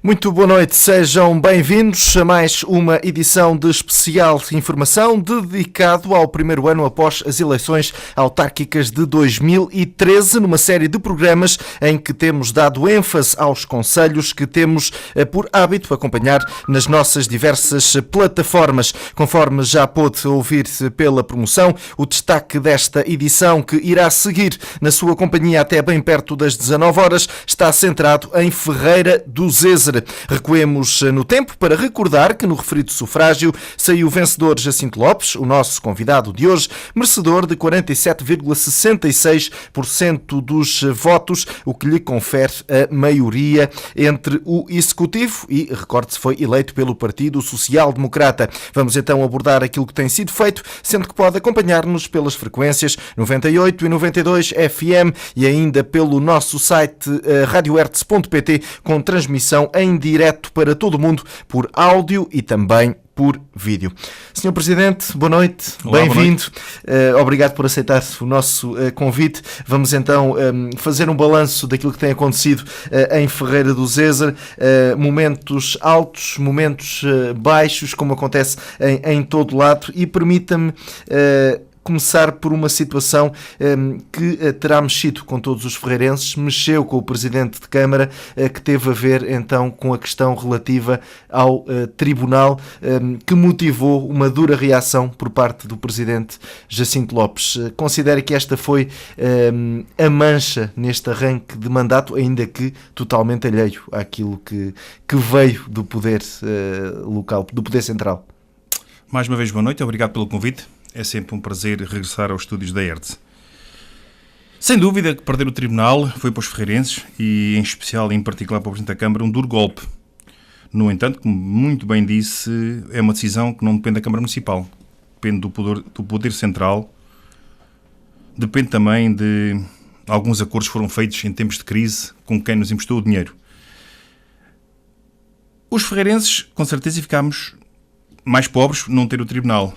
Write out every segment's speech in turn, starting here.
Muito boa noite, sejam bem-vindos a mais uma edição de especial de informação dedicado ao primeiro ano após as eleições autárquicas de 2013, numa série de programas em que temos dado ênfase aos concelhos que temos por hábito acompanhar nas nossas diversas plataformas. Conforme já pôde ouvir pela promoção, o destaque desta edição, que irá seguir na sua companhia até bem perto das 19 horas, está centrado em Ferreira do Zézer. Recuemos no tempo para recordar que no referido sufrágio saiu o vencedor Jacinto Lopes, o nosso convidado de hoje, merecedor de 47,66% dos votos, o que lhe confere a maioria entre o Executivo e, recorde-se, foi eleito pelo Partido Social Democrata. Vamos então abordar aquilo que tem sido feito, sendo que pode acompanhar-nos pelas frequências 98 e 92 FM e ainda pelo nosso site radiohertz.pt, com transmissão em direto para todo o mundo por áudio e também por vídeo. Senhor Presidente, boa noite, bem-vindo. Obrigado por aceitar o nosso convite. Vamos então fazer um balanço daquilo que tem acontecido em Ferreira do Zézer. Momentos altos, momentos baixos, como acontece em todo lado, e permita-me começar por uma situação que terá mexido com todos os ferreirenses, mexeu com o Presidente de Câmara, que teve a ver então com a questão relativa ao Tribunal, que motivou uma dura reação por parte do Presidente Jacinto Lopes. Considera que esta foi a mancha neste arranque de mandato, ainda que totalmente alheio àquilo que veio do poder local, do poder central? Mais uma vez, boa noite, obrigado pelo convite. É sempre um prazer regressar aos estúdios da Hertz. Sem dúvida que perder o Tribunal foi para os ferreirenses e, em especial, em particular para o Presidente da Câmara, um duro golpe. No entanto, como muito bem disse, é uma decisão que não depende da Câmara Municipal. Depende do poder central. Depende também de alguns acordos que foram feitos em tempos de crise com quem nos emprestou o dinheiro. Os ferreirenses, com certeza, ficámos mais pobres por não ter o Tribunal.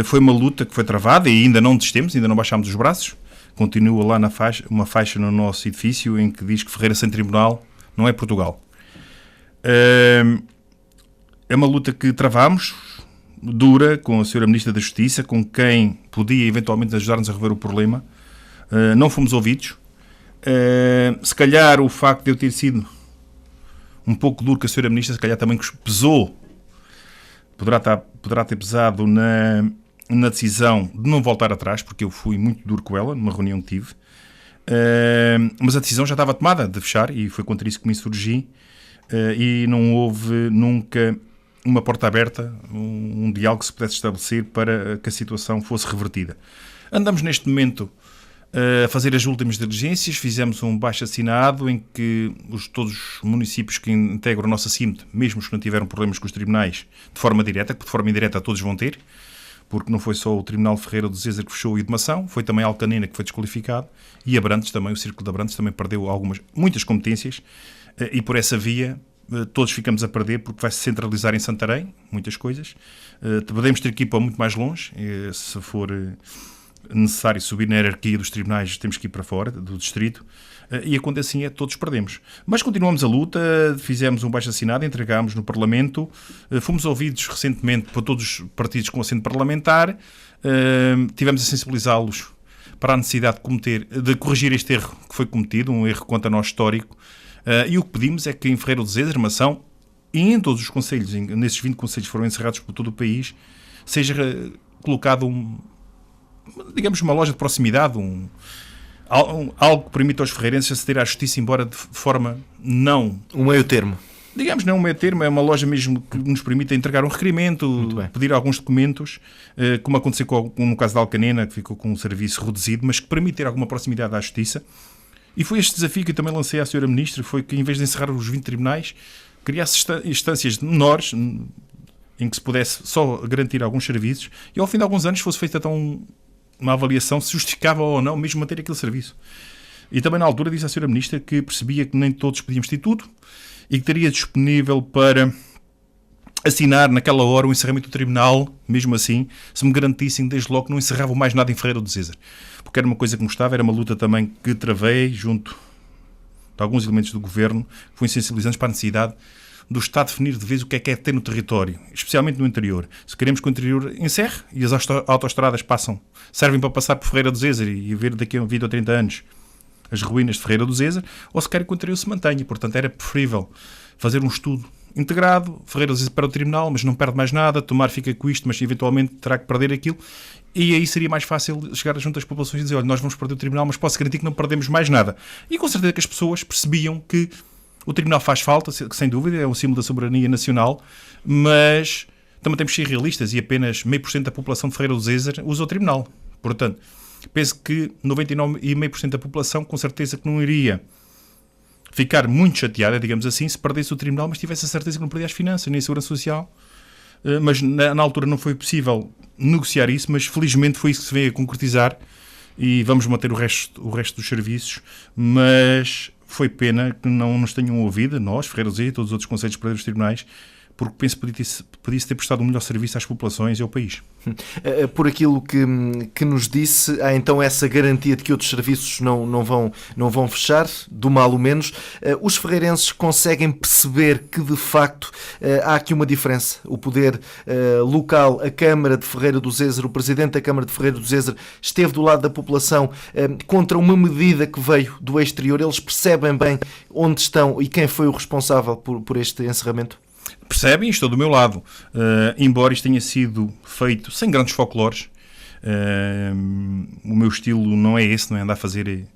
Foi uma luta que foi travada e ainda não desistemos, ainda não baixámos os braços. Continua lá uma faixa no nosso edifício em que diz que Ferreira sem Tribunal não é Portugal. É uma luta que travámos, dura, com a Sra. Ministra da Justiça, com quem podia eventualmente ajudar-nos a resolver o problema. Não fomos ouvidos. Se calhar o facto de eu ter sido um pouco duro com a Sra. Ministra, se calhar também pesou. Poderá ter pesado na decisão de não voltar atrás, porque eu fui muito duro com ela, numa reunião que tive. Mas a decisão já estava tomada de fechar, e foi contra isso que me insurgi. E não houve nunca uma porta aberta, um diálogo que se pudesse estabelecer para que a situação fosse revertida. Andamos neste momento a fazer as últimas diligências, fizemos um baixo-assinado em que todos os municípios que integram a nossa CIMT, mesmo os que não tiveram problemas com os tribunais, de forma direta, que de forma indireta todos vão ter, porque não foi só o Tribunal Ferreira do Zézer que fechou e de Mação, foi também a Alcanena que foi desqualificado, e Abrantes também, o Círculo de Abrantes também perdeu muitas competências, e por essa via todos ficamos a perder, porque vai-se centralizar em Santarém, muitas coisas. Podemos ter que ir para muito mais longe, se for necessário subir na hierarquia dos tribunais, temos que ir para fora do distrito, e acontece assim, todos perdemos. Mas continuamos a luta, fizemos um baixo-assinado, entregámos no Parlamento, fomos ouvidos recentemente por todos os partidos com assento parlamentar, tivemos a sensibilizá-los para a necessidade de corrigir este erro que foi cometido, um erro quanto a nós histórico, e o que pedimos é que em Ferreira do Zézer, Mação, e em todos os concelhos, nesses 20 concelhos que foram encerrados por todo o país, seja colocado digamos, uma loja de proximidade, algo que permita aos ferreirenses aceder à justiça, embora de forma não... Um meio termo. Digamos, não um meio termo, é uma loja mesmo que nos permita entregar um requerimento, pedir alguns documentos, como aconteceu no caso da Alcanena, que ficou com um serviço reduzido, mas que permite ter alguma proximidade à justiça. E foi este desafio que eu também lancei à Sra. Ministra, foi que em vez de encerrar os 20 tribunais, criasse instâncias menores, em que se pudesse só garantir alguns serviços, e ao fim de alguns anos fosse feita então uma avaliação se justificava ou não mesmo manter aquele serviço. E também na altura disse à Sra. Ministra que percebia que nem todos podíamos ter tudo e que estaria disponível para assinar naquela hora o encerramento do tribunal, mesmo assim, se me garantissem desde logo que não encerravam mais nada em Ferreira do Zézer. Porque era uma coisa que me gostava, era uma luta também que travei junto de alguns elementos do governo que foram sensibilizantes para a necessidade do Estado definir de vez o que é ter no território, especialmente no interior. Se queremos que o interior encerre e as autoestradas servem para passar por Ferreira do Zezer e ver daqui a 20 ou 30 anos as ruínas de Ferreira do Zezer, ou se querem que o interior se mantenha. Portanto, era preferível fazer um estudo integrado, Ferreira do Zezer para o tribunal, mas não perde mais nada, Tomar fica com isto, mas eventualmente terá que perder aquilo, e aí seria mais fácil chegar junto às populações e dizer, olha, nós vamos perder o tribunal, mas posso garantir que não perdemos mais nada. E com certeza que as pessoas percebiam que o tribunal faz falta, sem dúvida, é um símbolo da soberania nacional, mas também temos que ser realistas e apenas 0,5% da população de Ferreira do Zezer usa o tribunal. Portanto, penso que 99,5% da população com certeza que não iria ficar muito chateada, digamos assim, se perdesse o tribunal, mas tivesse a certeza que não perdia as finanças, nem a segurança social. Mas na altura não foi possível negociar isso, mas felizmente foi isso que se veio a concretizar e vamos manter o resto dos serviços, mas foi pena que não nos tenham ouvido, nós, Ferreira do Zezer e todos os outros conselhos superiores dos tribunais, porque penso que podia-se ter prestado um melhor serviço às populações e ao país. Por aquilo que nos disse, há então essa garantia de que outros serviços não vão fechar, do mal ou menos. Os ferreirenses conseguem perceber que, de facto, há aqui uma diferença. O poder local, a Câmara de Ferreira do Zezer, o Presidente da Câmara de Ferreira do Zezer, esteve do lado da população contra uma medida que veio do exterior. Eles percebem bem onde estão e quem foi o responsável por este encerramento? Percebem, estou do meu lado. Embora isto tenha sido feito sem grandes folclores, o meu estilo não é esse, não é andar a fazer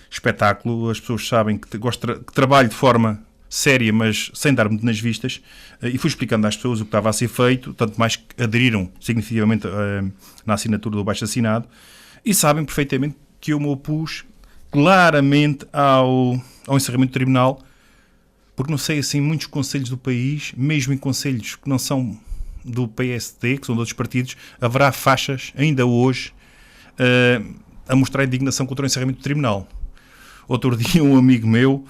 espetáculo. As pessoas sabem que trabalho de forma séria, mas sem dar muito nas vistas, e fui explicando às pessoas o que estava a ser feito, tanto mais que aderiram significativamente na assinatura do abaixo-assinado, e sabem perfeitamente que eu me opus claramente ao encerramento do tribunal, porque não sei, assim, muitos conselhos do país, mesmo em conselhos que não são do PSD, que são de outros partidos, haverá faixas, ainda hoje, a mostrar indignação contra o encerramento do tribunal. Outro dia, um amigo meu,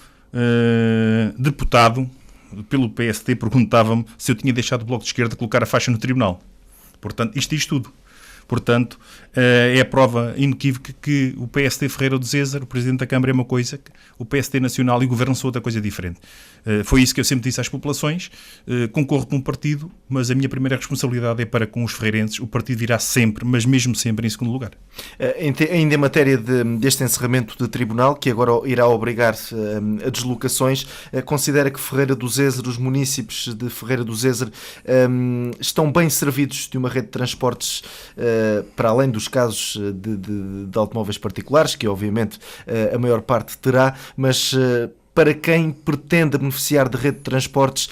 deputado pelo PSD, perguntava-me se eu tinha deixado o Bloco de Esquerda colocar a faixa no tribunal. Portanto, isto diz tudo. Portanto, é a prova inequívoca que o PSD Ferreira do Zezer, o Presidente da Câmara, é uma coisa, o PSD Nacional e o Governo são outra coisa diferente. Foi isso que eu sempre disse às populações. Concorro com um partido, mas a minha primeira responsabilidade é para com os ferreirenses. O partido virá sempre, mas mesmo sempre, em segundo lugar. Ainda em matéria deste encerramento de tribunal, que agora irá obrigar a deslocações, considera que Ferreira do Zezer, os munícipes de Ferreira do Zezer, estão bem servidos de uma rede de transportes para além dos casos de automóveis particulares, que obviamente a maior parte terá, mas para quem pretende beneficiar de rede de transportes,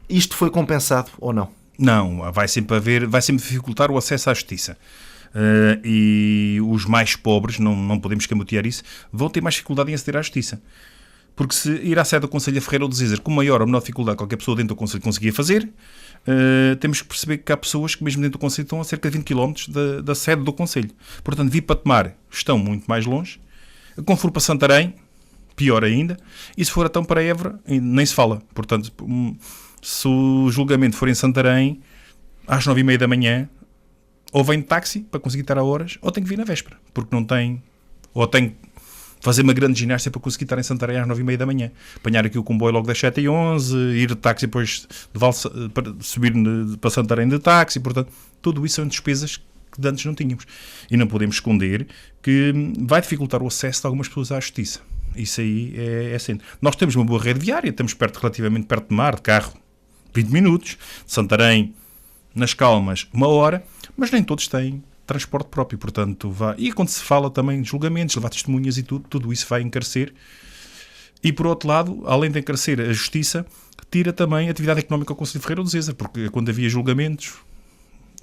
isto foi compensado ou não? Não, vai sempre dificultar o acesso à justiça. E os mais pobres, não podemos camutear isso, vão ter mais dificuldade em aceder à justiça. Porque se ir à sede do Conselho de Ferreira do Zezer com maior ou menor dificuldade qualquer pessoa dentro do Conselho conseguia fazer, temos que perceber que há pessoas que mesmo dentro do Conselho estão a cerca de 20 km da sede do Conselho. Portanto, vir para Tomar estão muito mais longe. Quando for para Santarém, pior ainda. E se for então para Évora, nem se fala. Portanto, se o julgamento for em Santarém, às 9h30 da manhã, ou vem de táxi para conseguir estar a horas, ou tem que vir na véspera, porque não tem... Ou tem fazer uma grande ginástica para conseguir estar em Santarém às 9h30 da manhã. Apanhar aqui o comboio logo das 7h11, ir de táxi depois para subir para Santarém de táxi. Portanto, tudo isso são despesas que antes não tínhamos. E não podemos esconder que vai dificultar o acesso de algumas pessoas à justiça. Isso aí é assim. Nós temos uma boa rede viária, estamos relativamente perto de mar, de carro, 20 minutos. De Santarém, nas calmas, 1 hora. Mas nem todos têm transporte próprio, portanto, e quando se fala também de julgamentos, levar testemunhas e tudo isso vai encarecer. E por outro lado, além de encarecer a justiça, tira também a atividade económica ao Conselho de Ferreira do Zezer, porque quando havia julgamentos,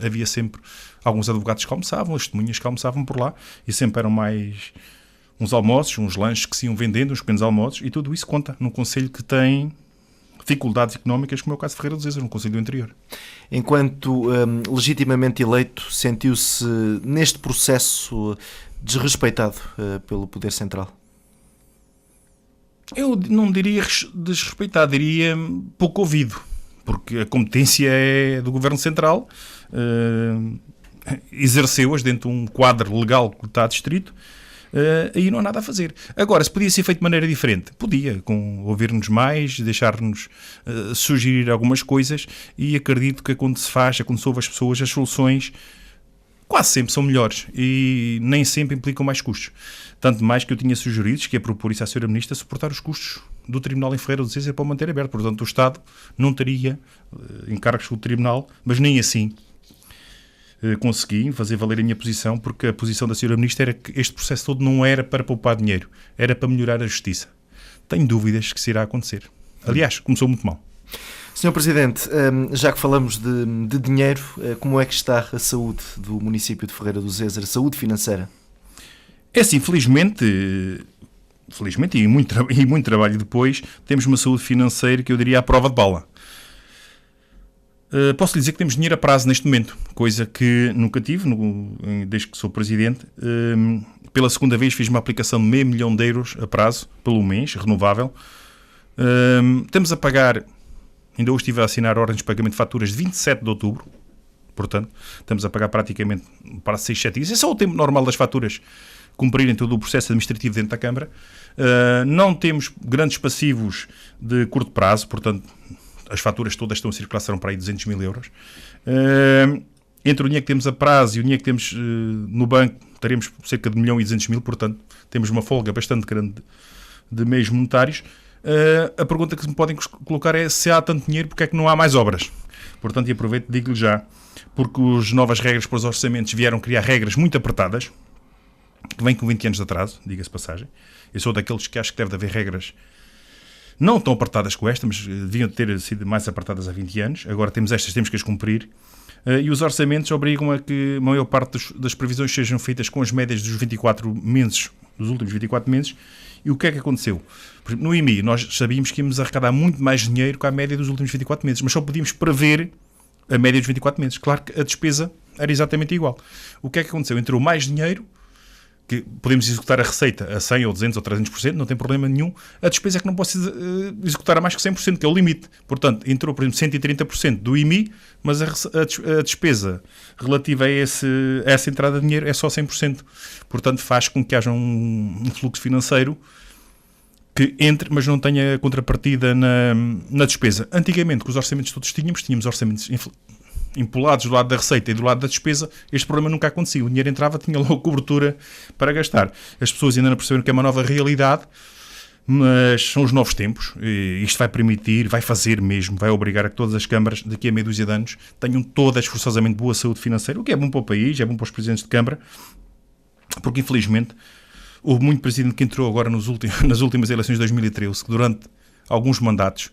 havia sempre alguns advogados que almoçavam, as testemunhas que almoçavam por lá, e sempre eram mais uns almoços, uns lanches que se iam vendendo, uns pequenos almoços, e tudo isso conta num Conselho que tem dificuldades económicas, como é o caso de Ferreira do Zezer, no Conselho do Interior. Enquanto legitimamente eleito, sentiu-se neste processo desrespeitado pelo Poder Central? Eu não diria desrespeitado, diria pouco ouvido, porque a competência é do Governo Central, exerceu-as dentro de um quadro legal que está distrito, aí não há nada a fazer. Agora, se podia ser feito de maneira diferente, podia, com ouvir-nos mais, deixar-nos sugerir algumas coisas, e acredito que quando se ouve as pessoas, as soluções quase sempre são melhores e nem sempre implicam mais custos. Tanto mais que eu tinha sugerido, que é propor isso à Sra. Ministra, suportar os custos do Tribunal em Ferreira do César para o manter aberto. Portanto, o Estado não teria encargos do Tribunal, mas nem assim consegui fazer valer a minha posição, porque a posição da Sra. Ministra era que este processo todo não era para poupar dinheiro, era para melhorar a justiça. Tenho dúvidas que isso irá acontecer. Aliás, começou muito mal. Sr. Presidente, já que falamos de dinheiro, como é que está a saúde do município de Ferreira do César, a saúde financeira? É assim, felizmente e muito trabalho depois, temos uma saúde financeira que eu diria à prova de bala. Posso lhe dizer que temos dinheiro a prazo neste momento, coisa que nunca tive, desde que sou Presidente. Pela segunda vez fiz uma aplicação de €500 mil a prazo, pelo mês, renovável. Estamos a pagar... Ainda hoje estive a assinar ordens de pagamento de faturas de 27 de outubro. Portanto, estamos a pagar praticamente para 6, 7 dias. Esse é o tempo normal das faturas cumprirem todo o processo administrativo dentro da Câmara. Não temos grandes passivos de curto prazo. Portanto, as faturas todas estão a circular, serão para aí €200 mil. Entre o dinheiro que temos a prazo e o dinheiro que temos no banco, teremos cerca de 1.200.000. Portanto, temos uma folga bastante grande de meios monetários. A pergunta que me podem colocar é: se há tanto dinheiro, porque é que não há mais obras? Portanto, e aproveito e digo-lhe já, porque as novas regras para os orçamentos vieram criar regras muito apertadas, que vêm com 20 anos de atraso, diga-se passagem. Eu sou daqueles que acho que deve haver regras não tão apertadas como esta, mas deviam ter sido mais apertadas há 20 anos. Agora temos estas, temos que as cumprir. E os orçamentos obrigam a que a maior parte das previsões sejam feitas com as médias dos 24 meses, dos últimos 24 meses. E o que é que aconteceu? Por exemplo, no IMI, nós sabíamos que íamos arrecadar muito mais dinheiro que a média dos últimos 24 meses, mas só podíamos prever a média dos 24 meses. Claro que a despesa era exatamente igual. O que é que aconteceu? Entrou mais dinheiro, que podemos executar a receita a 100% ou 200% ou 300%, não tem problema nenhum. A despesa é que não posso executar a mais que 100%, que é o limite. Portanto, entrou, por exemplo, 130% do IMI, mas a despesa relativa a essa entrada de dinheiro é só 100%. Portanto, faz com que haja um fluxo financeiro que entre, mas não tenha contrapartida na despesa. Antigamente, com os orçamentos todos tínhamos orçamentos empolados do lado da receita e do lado da despesa. Este problema nunca acontecia. O dinheiro entrava, tinha logo cobertura para gastar. As pessoas ainda não perceberam que é uma nova realidade, mas são os novos tempos. E isto vai permitir, vai fazer mesmo, vai obrigar a que todas as câmaras, daqui a meia dúzia de anos, tenham todas forçosamente boa saúde financeira, o que é bom para o país, é bom para os presidentes de Câmara, porque infelizmente houve muito presidente que entrou agora nas últimas eleições de 2013, que durante alguns mandatos,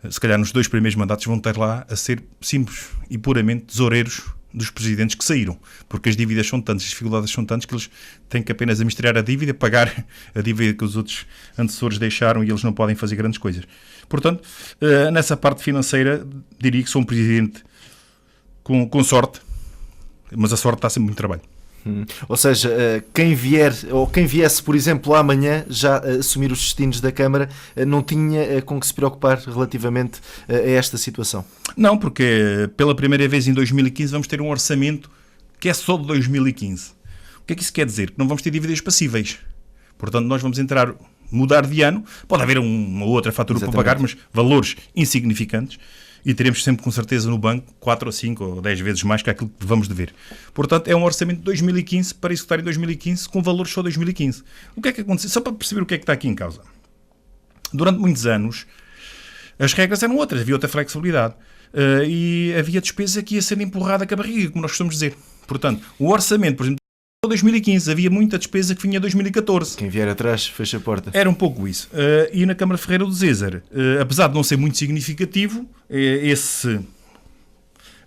se calhar nos 2 primeiros mandatos, vão ter lá a ser simples e puramente tesoureiros dos presidentes que saíram, porque as dívidas são tantas, as dificuldades são tantas, que eles têm que apenas administrar a dívida, pagar a dívida que os outros antecessores deixaram, e eles não podem fazer grandes coisas. Portanto, nessa parte financeira, diria que sou um presidente com sorte, mas a sorte está sempre muito trabalho. Ou seja, quem viesse, por exemplo, amanhã já assumir os destinos da Câmara, não tinha com que se preocupar relativamente a esta situação? Não, porque pela primeira vez em 2015 vamos ter um orçamento que é só de 2015. O que é que isso quer dizer? Que não vamos ter dívidas passíveis. Portanto, nós vamos mudar de ano. Pode haver uma outra fatura para pagar, mas valores insignificantes. E teremos sempre, com certeza, no banco 4 ou 5 ou 10 vezes mais que aquilo que vamos dever. Portanto, é um orçamento de 2015 para executar em 2015 com valores só 2015. O que é que aconteceu? Só para perceber o que é que está aqui em causa. Durante muitos anos, as regras eram outras, havia outra flexibilidade. E havia despesa que ia sendo empurrada com a barriga, como nós costumamos dizer. Portanto, o orçamento, por exemplo, 2015, havia muita despesa que vinha em 2014. Quem vier atrás, fecha a porta. Era um pouco isso. E na Câmara de Ferreira do César, apesar de não ser muito significativo, esse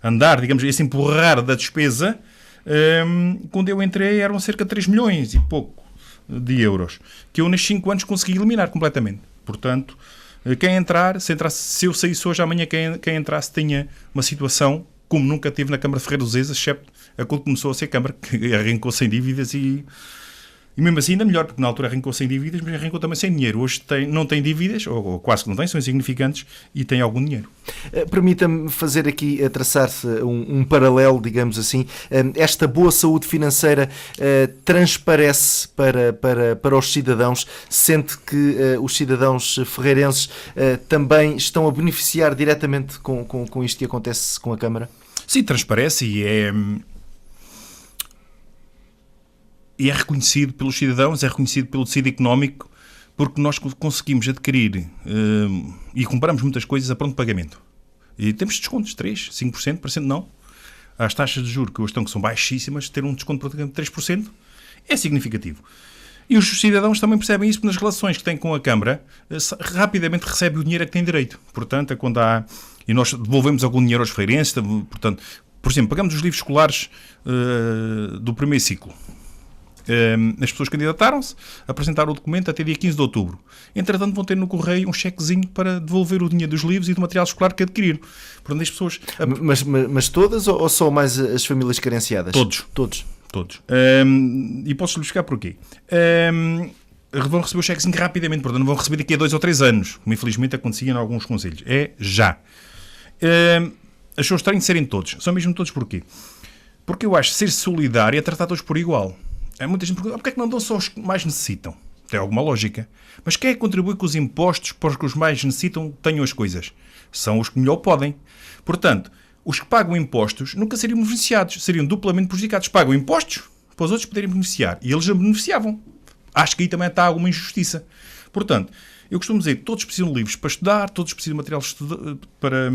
andar, digamos, esse empurrar da despesa, quando eu entrei eram cerca de 3 milhões e pouco de euros, que eu nestes 5 anos consegui eliminar completamente. Portanto, quem entrar, se eu saísse hoje, amanhã quem entrasse tinha uma situação como nunca teve na Câmara de Ferreira do César, excepto a quando começou a ser Câmara, que arrancou sem dívidas e E mesmo assim ainda melhor, porque na altura arrancou sem dívidas, mas arrancou também sem dinheiro. Hoje não tem dívidas, ou quase que não tem, são insignificantes, e tem algum dinheiro. Permita-me fazer aqui, traçar-se um paralelo, digamos assim. Esta boa saúde financeira transparece para os cidadãos, sente que os cidadãos ferreirenses também estão a beneficiar diretamente com isto que acontece com a Câmara? Sim, transparece e é reconhecido pelos cidadãos, é reconhecido pelo tecido económico, porque nós conseguimos adquirir e compramos muitas coisas a pronto pagamento. E temos descontos de 3%, 5%, parecendo não. As taxas de juros que hoje estão, que são baixíssimas, ter um desconto de 3% é significativo. E os cidadãos também percebem isso, porque nas relações que têm com a Câmara, rapidamente recebe o dinheiro a que tem direito. Portanto, é quando há... E nós devolvemos algum dinheiro aos ferreirenses, portanto, por exemplo, pagamos os livros escolares do primeiro ciclo. As pessoas candidataram-se, apresentaram o documento até dia 15 de outubro. Entretanto, vão ter no correio um chequezinho para devolver o dinheiro dos livros e do material escolar que adquiriram. Portanto, as pessoas... Mas todas ou só mais as famílias carenciadas? Todos. E posso-lhe explicar porquê. Vão receber o chequezinho rapidamente, portanto, não vão receber daqui a 2 ou 3 anos, como infelizmente acontecia em alguns conselhos. É já. As pessoas têm de serem todos. São mesmo todos porquê? Porque eu acho ser solidário é tratar todos por igual. Muita gente pergunta, porque é que não dão só os que mais necessitam? Tem alguma lógica. Mas quem é que contribui com os impostos para os que os mais necessitam tenham as coisas? São os que melhor podem. Portanto, os que pagam impostos nunca seriam beneficiados, seriam duplamente prejudicados. Pagam impostos para os outros poderem beneficiar. E eles já beneficiavam. Acho que aí também está alguma injustiça. Portanto, eu costumo dizer que todos precisam de livros para estudar, todos precisam de material para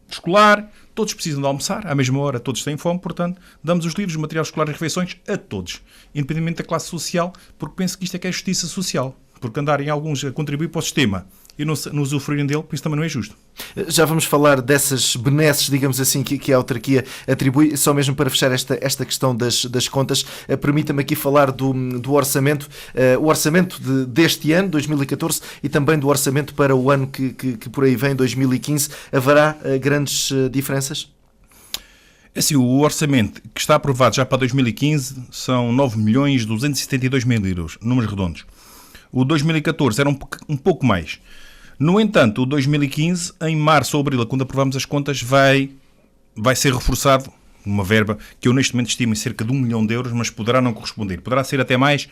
escolar, todos precisam de almoçar, à mesma hora todos têm fome, portanto, damos os livros, o material escolar e refeições a todos, independentemente da classe social, porque penso que isto é que é justiça social, porque andarem alguns a contribuir para o sistema e não usufruírem dele, porque isso também não é justo. Já vamos falar dessas benesses, digamos assim, que a autarquia atribui. Só mesmo para fechar esta questão das contas, permita-me aqui falar do orçamento, o orçamento deste ano, 2014, e também do orçamento para o ano que por aí vem, 2015. Haverá grandes diferenças? Assim, o orçamento que está aprovado já para 2015 são 9.272.000 euros, números redondos. O 2014 era um pouco mais. No entanto, o 2015, em março ou abril, quando aprovamos as contas, vai ser reforçado uma verba que eu neste momento estimo em cerca de 1 milhão de euros, mas poderá não corresponder. Poderá ser até mais,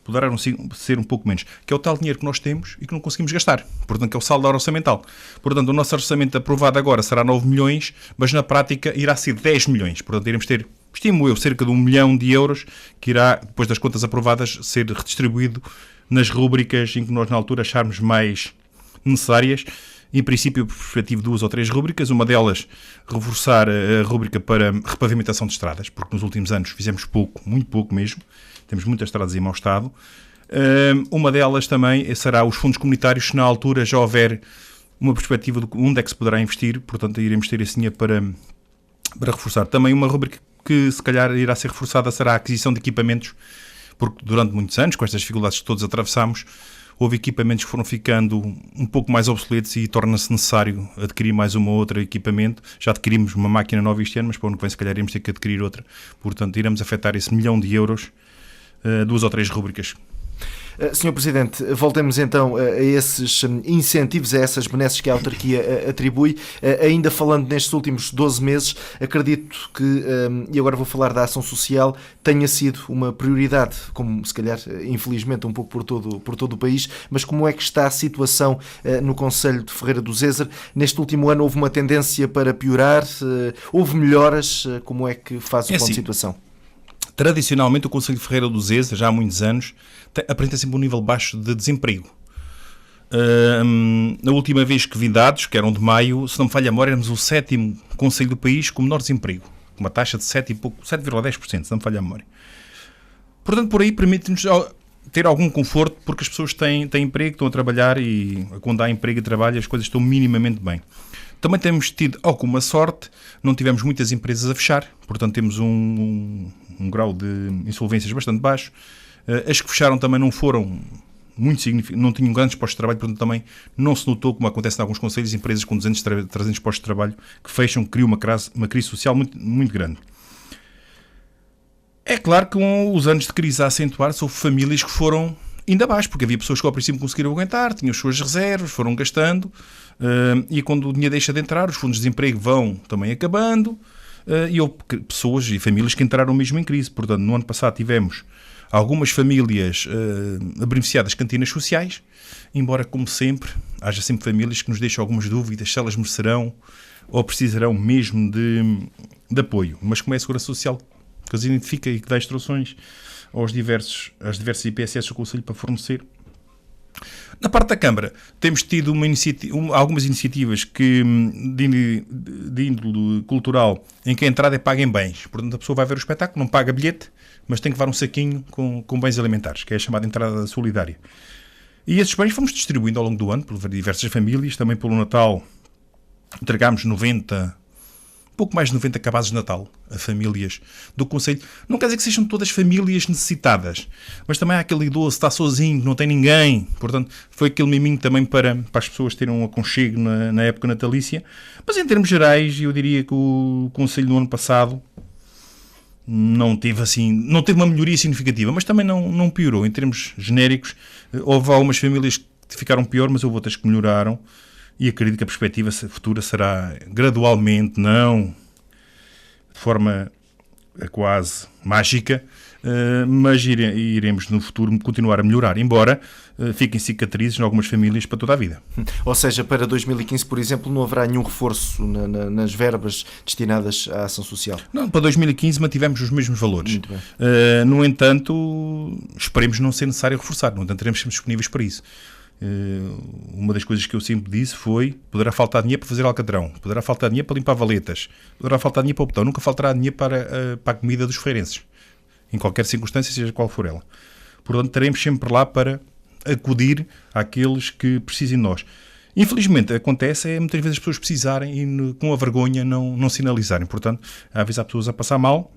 poderá ser um pouco menos. Que é o tal dinheiro que nós temos e que não conseguimos gastar. Portanto, que é o saldo orçamental. Portanto, o nosso orçamento aprovado agora será 9 milhões, mas na prática irá ser 10 milhões. Portanto, iremos ter, estimo eu, cerca de 1 milhão de euros que irá, depois das contas aprovadas, ser redistribuído nas rúbricas em que nós na altura acharmos mais necessárias. Em princípio, eu perspectivo 2 ou 3 rúbricas. Uma delas, reforçar a rúbrica para repavimentação de estradas, porque nos últimos anos fizemos pouco, muito pouco mesmo. Temos muitas estradas em mau estado. Uma delas também será os fundos comunitários, se na altura já houver uma perspectiva de onde é que se poderá investir. Portanto, iremos ter esse dinheiro para reforçar. Também uma rúbrica que se calhar irá ser reforçada será a aquisição de equipamentos, porque durante muitos anos, com estas dificuldades que todos atravessámos, houve equipamentos que foram ficando um pouco mais obsoletos e torna-se necessário adquirir mais um ou outro equipamento. Já adquirimos uma máquina nova este ano, mas para o ano que vem se calhar iremos ter que adquirir outra. Portanto, iremos afetar esse 1 milhão de euros, 2 ou 3 rúbricas. Sr. Presidente, voltemos então a esses incentivos, a essas benesses que a autarquia atribui. Ainda falando nestes últimos 12 meses, acredito que, e agora vou falar da ação social, tenha sido uma prioridade, como se calhar, infelizmente, um pouco por todo o país, mas como é que está a situação no concelho de Ferreira do Zezer? Neste último ano houve uma tendência para piorar? Houve melhoras? Como é que faz o ponto de situação? Tradicionalmente, o concelho de Ferreira do Zezer, já há muitos anos, apresenta sempre um nível baixo de desemprego. Na última vez que vi dados, que eram de maio, se não me falha a memória, éramos o 7º concelho do país com menor desemprego, com uma taxa de 7,10%, se não me falha a memória. Portanto, por aí permite-nos ter algum conforto, porque as pessoas têm emprego, estão a trabalhar e quando há emprego e trabalho as coisas estão minimamente bem. Também temos tido alguma sorte, não tivemos muitas empresas a fechar, portanto temos um grau de insolvências bastante baixo. As que fecharam também não foram muito significativas, não tinham grandes postos de trabalho, portanto também não se notou, como acontece em alguns concelhos, empresas com 200, 300 postos de trabalho que fecham, criam uma crise social muito, muito grande. É claro que com os anos de crise a acentuar, houve famílias que foram ainda abaixo, porque havia pessoas que ao princípio conseguiram aguentar, tinham as suas reservas, foram gastando, e quando o dinheiro deixa de entrar, os fundos de desemprego vão também acabando, e houve pessoas e famílias que entraram mesmo em crise. Portanto, no ano passado tivemos algumas famílias beneficiadas de cantinas sociais, embora, como sempre, haja sempre famílias que nos deixam algumas dúvidas se elas merecerão ou precisarão mesmo de apoio. Mas como é a Segurança Social que as identifica e que dá instruções às diversas IPSS do Conselho para fornecer. Na parte da Câmara, temos tido algumas iniciativas de índole cultural em que a entrada é paga em bens. Portanto, a pessoa vai ver o espetáculo, não paga bilhete, mas tem que levar um saquinho com bens alimentares, que é a chamada entrada solidária. E esses bens fomos distribuindo ao longo do ano por diversas famílias. Também pelo Natal entregámos pouco mais de 90 cabazes de Natal a famílias do Conselho. Não quer dizer que sejam todas famílias necessitadas, mas também há aquele idoso que está sozinho, não tem ninguém. Portanto, foi aquele miminho também para as pessoas terem um aconchego na época natalícia. Mas em termos gerais, eu diria que o Conselho no ano passado não teve uma melhoria significativa, mas também não piorou. Em termos genéricos, houve algumas famílias que ficaram pior, mas houve outras que melhoraram. E acredito que a perspectiva futura será gradualmente, não de forma quase mágica, mas iremos no futuro continuar a melhorar, embora fiquem cicatrizes em algumas famílias para toda a vida. Ou seja, para 2015, por exemplo, não haverá nenhum reforço nas verbas destinadas à ação social? Não, para 2015 mantivemos os mesmos valores. Muito bem. No entanto, esperemos não ser necessário reforçar, no entanto, teremos sempre disponíveis para isso. Uma das coisas que eu sempre disse foi: poderá faltar dinheiro para fazer alcatrão, poderá faltar dinheiro para limpar valetas, poderá faltar dinheiro para o botão, nunca faltará dinheiro para a comida dos feirenses, em qualquer circunstância, seja qual for ela. Portanto, estaremos sempre lá para acudir àqueles que precisem de nós. Infelizmente, acontece muitas vezes as pessoas precisarem e com a vergonha não sinalizarem. Portanto, às vezes há pessoas a passar mal,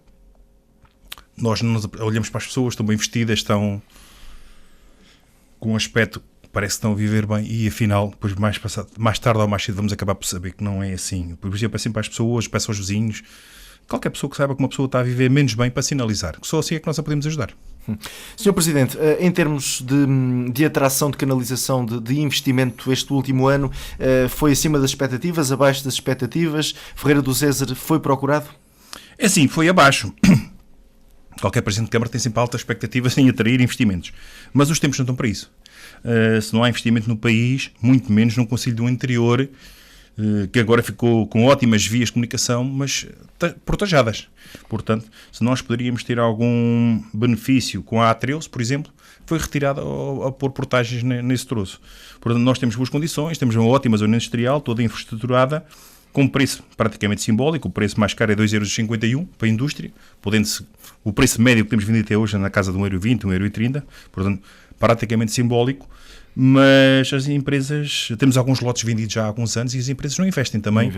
nós olhamos para as pessoas, estão bem vestidas, estão com um aspecto, parece que estão a viver bem, e afinal, depois mais tarde ou mais cedo vamos acabar por saber que não é assim. Por exemplo, peço sempre às pessoas, peço aos vizinhos, qualquer pessoa que saiba que uma pessoa está a viver menos bem, para sinalizar, que só assim é que nós a podemos ajudar. Sr. Presidente, em termos de atração de canalização de investimento este último ano, foi acima das expectativas, abaixo das expectativas? Ferreira do César foi procurado? É assim, foi abaixo. Qualquer Presidente de Câmara tem sempre altas expectativas em atrair investimentos, mas os tempos não estão para isso. Se não há investimento no país, muito menos num Conselho do Interior, que agora ficou com ótimas vias de comunicação, mas protejadas. Portanto, se nós poderíamos ter algum benefício com a Atreus, por exemplo, foi retirado ao pôr portagens nesse troço. Portanto, nós temos boas condições, temos uma ótima zona industrial, toda infraestruturada, com preço praticamente simbólico. O preço mais caro é 2,51€ para a indústria, o preço médio que temos vendido até hoje é na casa de 1,20€, 1,30€, portanto, praticamente simbólico. Mas as empresas, temos alguns lotes vendidos já há alguns anos e as empresas não investem também.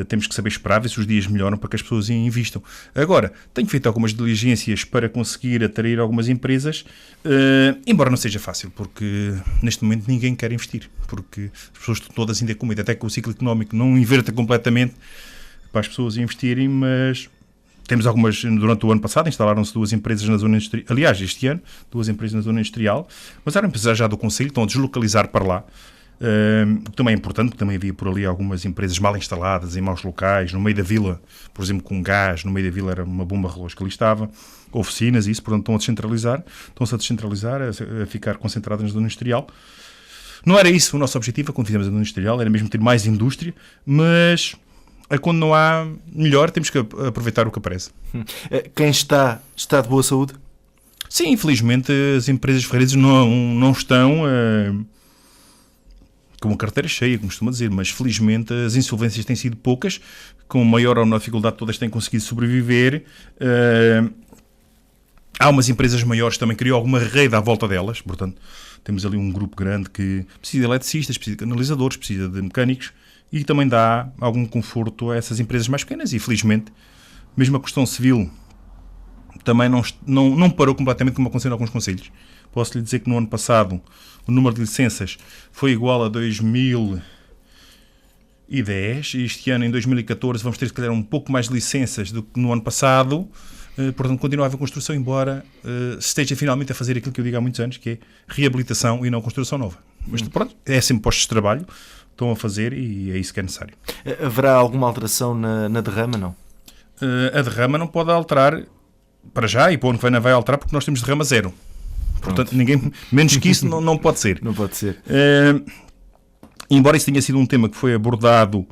Temos que saber esperar, ver se os dias melhoram para que as pessoas invistam. Agora, tenho feito algumas diligências para conseguir atrair algumas empresas, embora não seja fácil, porque neste momento ninguém quer investir, porque as pessoas estão todas ainda com medo, até que o ciclo económico não inverta completamente para as pessoas investirem, mas temos algumas, durante o ano passado, instalaram-se 2 empresas na zona industrial, aliás, este ano, 2 empresas na zona industrial, mas eram empresas já do Conselho, estão a deslocalizar para lá, que também é importante, porque também havia por ali algumas empresas mal instaladas, em maus locais, no meio da vila, por exemplo, com gás, no meio da vila era uma bomba relógio que ali estava, oficinas e isso, portanto estão-se a descentralizar, a ficar concentradas na zona industrial. Não era isso o nosso objetivo quando fizemos a zona industrial, era mesmo ter mais indústria, mas quando não há melhor, temos que aproveitar o que aparece. Quem está de boa saúde? Sim, infelizmente as empresas ferreiras não estão com uma carteira cheia, como costuma dizer, mas felizmente as insolvências têm sido poucas, com maior ou menor dificuldade todas têm conseguido sobreviver. Há umas empresas maiores que também criou alguma rede à volta delas, portanto temos ali um grupo grande que precisa de eletricistas, precisa de canalizadores, precisa de mecânicos, e também dá algum conforto a essas empresas mais pequenas. E, felizmente, mesmo a questão civil também não parou completamente, como aconteceu em alguns concelhos. Posso lhe dizer que no ano passado o número de licenças foi igual a 2010, e este ano, em 2014, vamos ter, se calhar, um pouco mais de licenças do que no ano passado, Portanto, continua a haver construção, embora se esteja finalmente a fazer aquilo que eu digo há muitos anos, que é reabilitação e não construção nova. Mas pronto, é sempre postos de trabalho, estão a fazer e é isso que é necessário. Haverá alguma alteração na derrama, não? A derrama não pode alterar para já, e para o ano que vem não vai alterar, porque nós temos derrama zero. Portanto, ninguém, menos que isso não pode ser. Não pode ser. Embora isso tenha sido um tema que foi abordado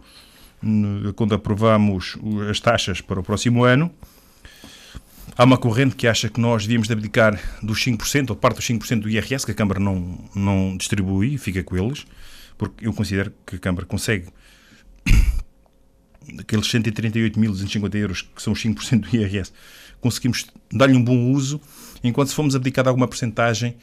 quando aprovamos as taxas para o próximo ano, há uma corrente que acha que nós devíamos abdicar dos 5%, ou parte dos 5% do IRS, que a Câmara não distribui, fica com eles, porque eu considero que a Câmara consegue aqueles 138.250 euros, que são os 5% do IRS, conseguimos dar-lhe um bom uso, enquanto se formos abdicar de alguma percentagem,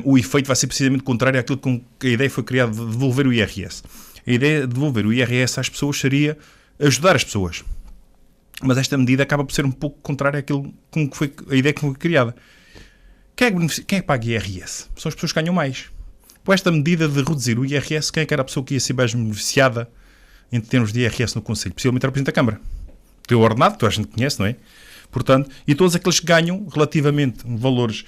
o efeito vai ser precisamente contrário àquilo com que a ideia foi criada de devolver o IRS. A ideia de devolver o IRS às pessoas seria ajudar as pessoas. Mas esta medida acaba por ser um pouco contrária àquilo com que foi a ideia que foi criada. Quem é que paga IRS? São as pessoas que ganham mais. Com esta medida de reduzir o IRS, quem é que era a pessoa que ia ser mais beneficiada em termos de IRS no Conselho? Possivelmente era o Presidente da Câmara. Tem o ordenado, que toda a gente conhece, não é? Portanto, e todos aqueles que ganham relativamente valores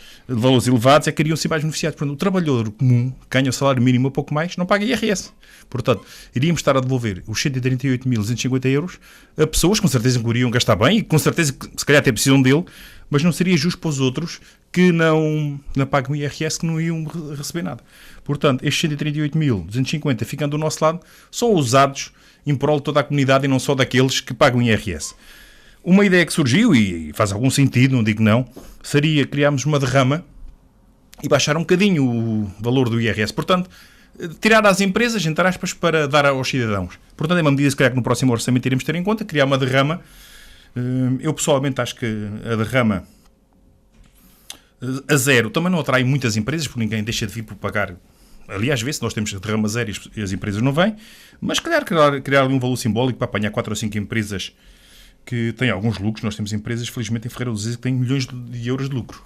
elevados é que iriam ser mais beneficiados. Portanto, o trabalhador comum, que ganha o salário mínimo um pouco mais, não paga IRS. Portanto, iríamos estar a devolver os 138.250 euros a pessoas, com certeza que iriam gastar bem e com certeza que se calhar até precisam dele, mas não seria justo para os outros que não pagam IRS, que não iam receber nada. Portanto, estes 138.250 ficando do nosso lado são usados em prol de toda a comunidade e não só daqueles que pagam IRS. Uma ideia que surgiu, e faz algum sentido, não digo não, seria criarmos uma derrama e baixar um bocadinho o valor do IRS. Portanto, tirar às empresas, entre aspas, para dar aos cidadãos. Portanto, é uma medida, se calhar, que no próximo orçamento iremos ter em conta, criar uma derrama. Eu, pessoalmente, acho que a derrama a zero também não atrai muitas empresas, porque ninguém deixa de vir por pagar. Aliás, às vezes nós temos derrama zero e as empresas não vêm, mas, se calhar, criar um valor simbólico para apanhar 4 ou 5 empresas que têm alguns lucros. Nós temos empresas, felizmente, em Ferreira do Zêzer, que têm milhões de euros de lucro.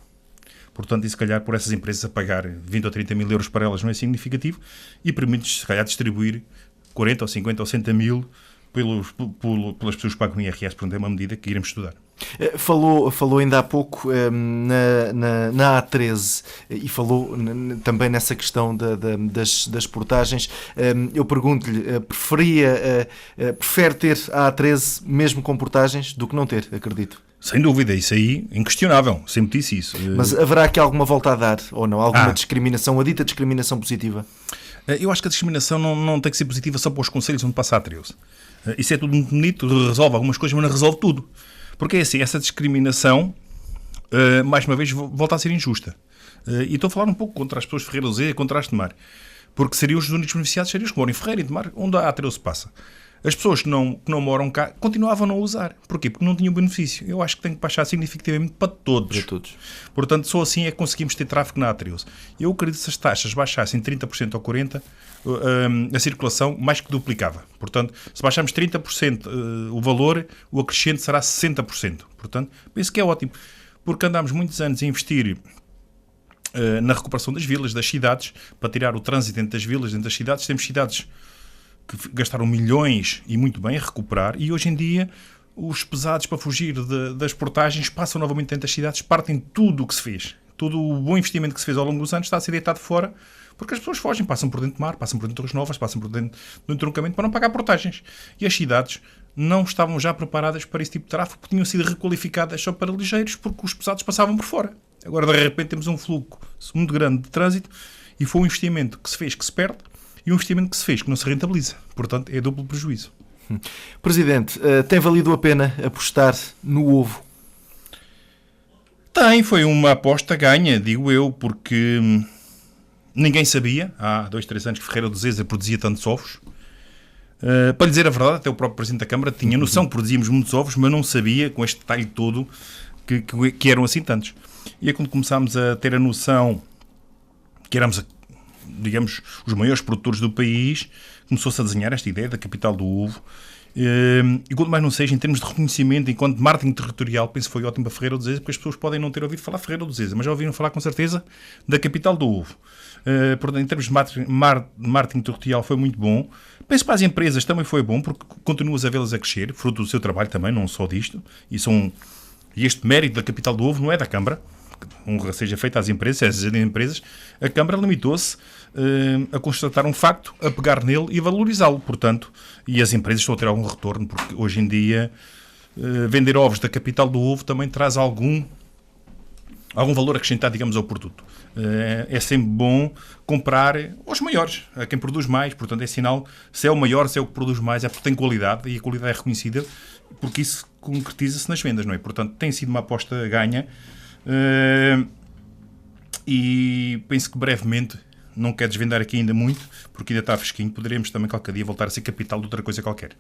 Portanto, e se calhar por essas empresas a pagar 20 ou 30 mil euros para elas não é significativo e permite, se calhar, distribuir 40 ou 50 ou 60 mil pelas pessoas que pagam IRS. Portanto, é uma medida que iremos estudar. Falou ainda há pouco na A13 e falou também nessa questão das portagens. Eu pergunto-lhe, prefere ter a A13 mesmo com portagens do que não ter, acredito? Sem dúvida, isso aí, inquestionável, sempre disse isso. Mas haverá aqui alguma volta a dar, ou não? Alguma discriminação, a dita discriminação positiva? Eu acho que a discriminação não tem que ser positiva só para os conselhos onde passa a A13. Isso é tudo muito bonito, resolve algumas coisas, mas não resolve tudo. Porque é assim, essa discriminação, mais uma vez, volta a ser injusta. E estou a falar um pouco contra as pessoas de Ferreira do Zêzer e contra as de Mar. Porque seriam os únicos beneficiados, seriam os que moram em Ferreira e de Mar, onde a A13 passa. As pessoas que não moram cá continuavam a não usar. Porquê? Porque não tinham benefício. Eu acho que tem que baixar significativamente para todos. Para todos. Portanto, só assim é que conseguimos ter tráfego na A13. Eu acredito que se as taxas baixassem 30% ou 40%, a circulação mais que duplicava. Portanto, se baixarmos 30% o valor, o acrescente será 60%. Portanto, penso que é ótimo. Porque andámos muitos anos a investir na recuperação das vilas, das cidades, para tirar o trânsito dentro das vilas, dentro das cidades. Temos cidades que gastaram milhões e muito bem a recuperar, e hoje em dia os pesados para fugir das portagens passam novamente dentro das cidades, partem tudo o que se fez. Todo o bom investimento que se fez ao longo dos anos está a ser deitado fora, porque as pessoas fogem, passam por dentro do mar, passam por dentro de Torres Novas, passam por dentro do entroncamento para não pagar portagens. E as cidades não estavam já preparadas para esse tipo de tráfego, porque tinham sido requalificadas só para ligeiros, porque os pesados passavam por fora. Agora, de repente, temos um fluxo muito grande de trânsito, e foi um investimento que se fez que se perde, e um investimento que se fez que não se rentabiliza. Portanto, é duplo prejuízo. Presidente, tem valido a pena apostar no ovo? Foi uma aposta ganha, digo eu, porque ninguém sabia, há 2, 3 anos, que Ferreira do Zêzer produzia tantos ovos. Para lhe dizer a verdade, até o próprio Presidente da Câmara tinha noção que produzíamos muitos ovos, mas não sabia, com este detalhe todo, que eram assim tantos. E é quando começámos a ter a noção que éramos, digamos, os maiores produtores do país, começou-se a desenhar esta ideia da capital do ovo. E quanto mais não seja, em termos de reconhecimento, enquanto marketing territorial, penso que foi ótimo para Ferreira do Zêzer, porque as pessoas podem não ter ouvido falar Ferreira do Zêzer, mas já ouviram falar com certeza da capital do ovo. Portanto, em termos de marketing territorial foi muito bom. Penso que para as empresas também foi bom, porque continuas a vê-las a crescer, fruto do seu trabalho também, não só disto, e são e este mérito da capital do ovo não é da Câmara, honra seja feita às empresas, a Câmara limitou-se a constatar um facto, a pegar nele e valorizá-lo, portanto, e as empresas estão a ter algum retorno, porque hoje em dia vender ovos da capital do ovo também traz algum valor acrescentado, digamos, ao produto. É sempre bom comprar aos maiores, a quem produz mais, portanto é sinal, se é o maior, se é o que produz mais, é porque tem qualidade e a qualidade é reconhecida, porque isso concretiza-se nas vendas, não é? Portanto, tem sido uma aposta ganha e penso que brevemente, não quero desvendar aqui ainda muito, porque ainda está fresquinho, poderemos também qualquer dia voltar a ser capital de outra coisa qualquer.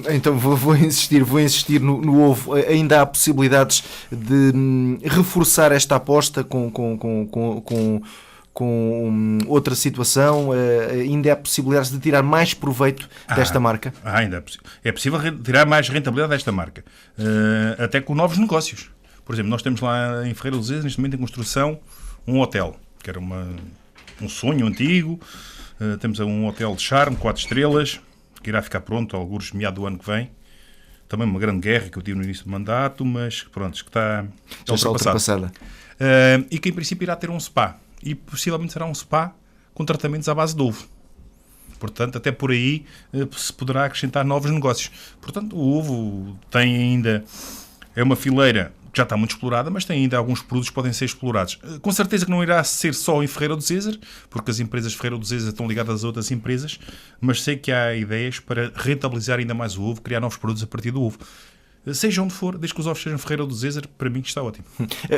Então vou insistir no ovo. Ainda há possibilidades de reforçar esta aposta com outra situação? Ainda há possibilidades de tirar mais proveito desta marca? Ainda é possível tirar mais rentabilidade desta marca, até com novos negócios. Por exemplo, nós temos lá em Ferreira dos Zezas, neste momento em construção, um hotel, que era um sonho antigo. Temos um hotel de charme, 4 estrelas, que irá ficar pronto alguns meados do ano que vem. Também uma grande guerra que eu tive no início do mandato, mas pronto, que está ultrapassada. E que em princípio irá ter um spa. E possivelmente será um spa com tratamentos à base de ovo. Portanto, até por aí se poderá acrescentar novos negócios. Portanto, o ovo tem ainda... É uma fileira que já está muito explorada, mas tem ainda alguns produtos que podem ser explorados. Com certeza que não irá ser só em Ferreira do Zézer, porque as empresas de Ferreira do Zézer estão ligadas a outras empresas, mas sei que há ideias para rentabilizar ainda mais o ovo, criar novos produtos a partir do ovo. Seja onde for, desde que os ovos sejam Ferreira do Zézer, para mim está ótimo.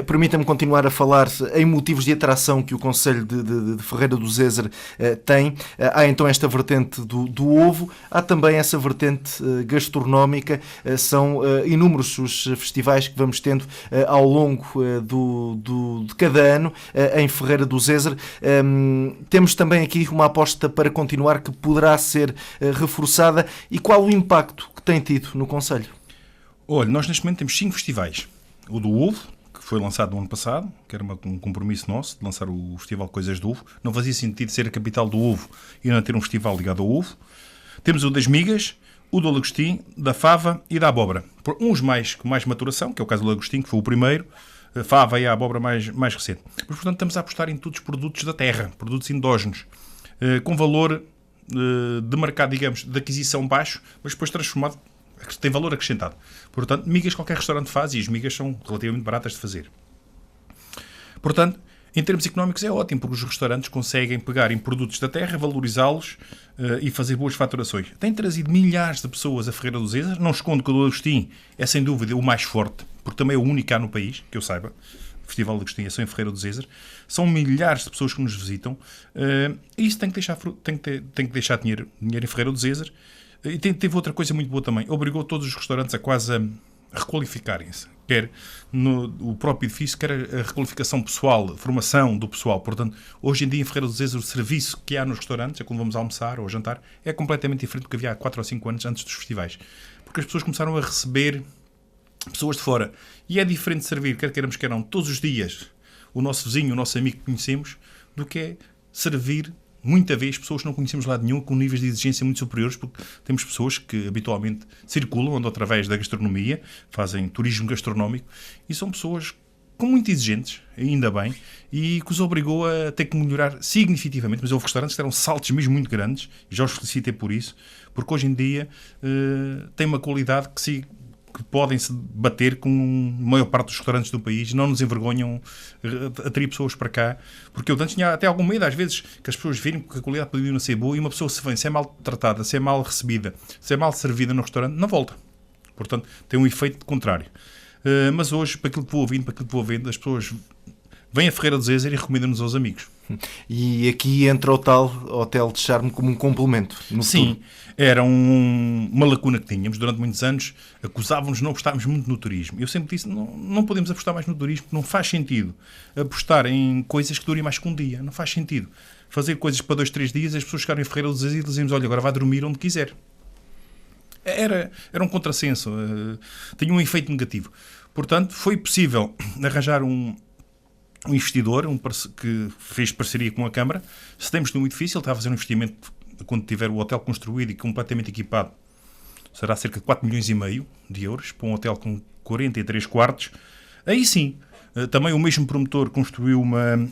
Permita-me continuar a falar em motivos de atração que o Concelho de Ferreira do Zézer tem. Há então esta vertente do ovo, há também essa vertente gastronómica. São inúmeros os festivais que vamos tendo ao longo de cada ano em Ferreira do Zézer. Temos também aqui uma aposta para continuar que poderá ser reforçada. E qual o impacto que tem tido no Concelho? Olha, nós neste momento temos 5 festivais. O do Ovo, que foi lançado no ano passado, que era um compromisso nosso, de lançar o Festival Coisas do Ovo. Não fazia sentido ser a capital do ovo e não ter um festival ligado ao ovo. Temos o das migas, o do lagostim, da fava e da abóbora. Uns com mais maturação, que é o caso do lagostim, que foi o primeiro, a fava e a abóbora mais recente. Mas, portanto, estamos a apostar em todos os produtos da terra, produtos endógenos, com valor de mercado, digamos, de aquisição baixo, mas depois transformado, tem valor acrescentado. Portanto, migas qualquer restaurante faz e as migas são relativamente baratas de fazer. Portanto, em termos económicos é ótimo, porque os restaurantes conseguem pegar em produtos da terra, valorizá-los e fazer boas faturações. Tem trazido milhares de pessoas a Ferreira do Zézer. Não escondo que o do Agostinho é sem dúvida o mais forte, porque também é o único cá no país, que eu saiba. O Festival do Agostinho é só em Ferreira do Zézer. São milhares de pessoas que nos visitam e isso tem que deixar dinheiro em Ferreira do Zézer. E teve outra coisa muito boa também. Obrigou todos os restaurantes a quase a requalificarem-se. Quer o próprio edifício, quer a requalificação pessoal, a formação do pessoal. Portanto, hoje em dia em Ferreira do Zézer, o serviço que há nos restaurantes, é quando vamos almoçar ou jantar, é completamente diferente do que havia há 4 ou 5 anos antes dos festivais. Porque as pessoas começaram a receber pessoas de fora. E é diferente servir, quer queiramos, quer não, todos os dias, o nosso vizinho, o nosso amigo que conhecemos, do que é servir muita vez pessoas que não conhecemos de lado nenhum, com níveis de exigência muito superiores, porque temos pessoas que habitualmente circulam, andam através da gastronomia, fazem turismo gastronómico, e são pessoas muito exigentes, ainda bem, e que os obrigou a ter que melhorar significativamente. Mas houve restaurantes que deram saltos mesmo muito grandes, e já os felicitei por isso, porque hoje em dia tem uma qualidade que podem se bater com a maior parte dos restaurantes do país, não nos envergonham atrair pessoas para cá, porque eu antes tinha até algum medo às vezes que as pessoas virem que a qualidade podia não ser boa, e uma pessoa se é mal tratada, se é mal recebida, se é mal servida no restaurante, não volta. Portanto, tem um efeito contrário. Mas hoje, para aquilo que vou ouvindo, as pessoas vêm a Ferreira do Zézer e recomendam-nos aos amigos. E aqui entra o tal hotel de charme como um complemento. Sim, era uma lacuna que tínhamos. Durante muitos anos acusávamos de não apostarmos muito no turismo. Eu sempre disse, não podemos apostar mais no turismo, não faz sentido apostar em coisas que durem mais que um dia. Não faz sentido fazer coisas para 2, 3 dias, as pessoas chegarem a Ferreira do Zézer e dizemos, olha, agora vai dormir onde quiser. Era um contrassenso, tinha um efeito negativo. Portanto, foi possível arranjar um investidor que fez parceria com a Câmara. Cedemos-lhe muito difícil, ele está a fazer um investimento quando tiver o hotel construído e completamente equipado. será cerca de 4 milhões e meio de euros para um hotel com 43 quartos. Aí sim, também o mesmo promotor construiu um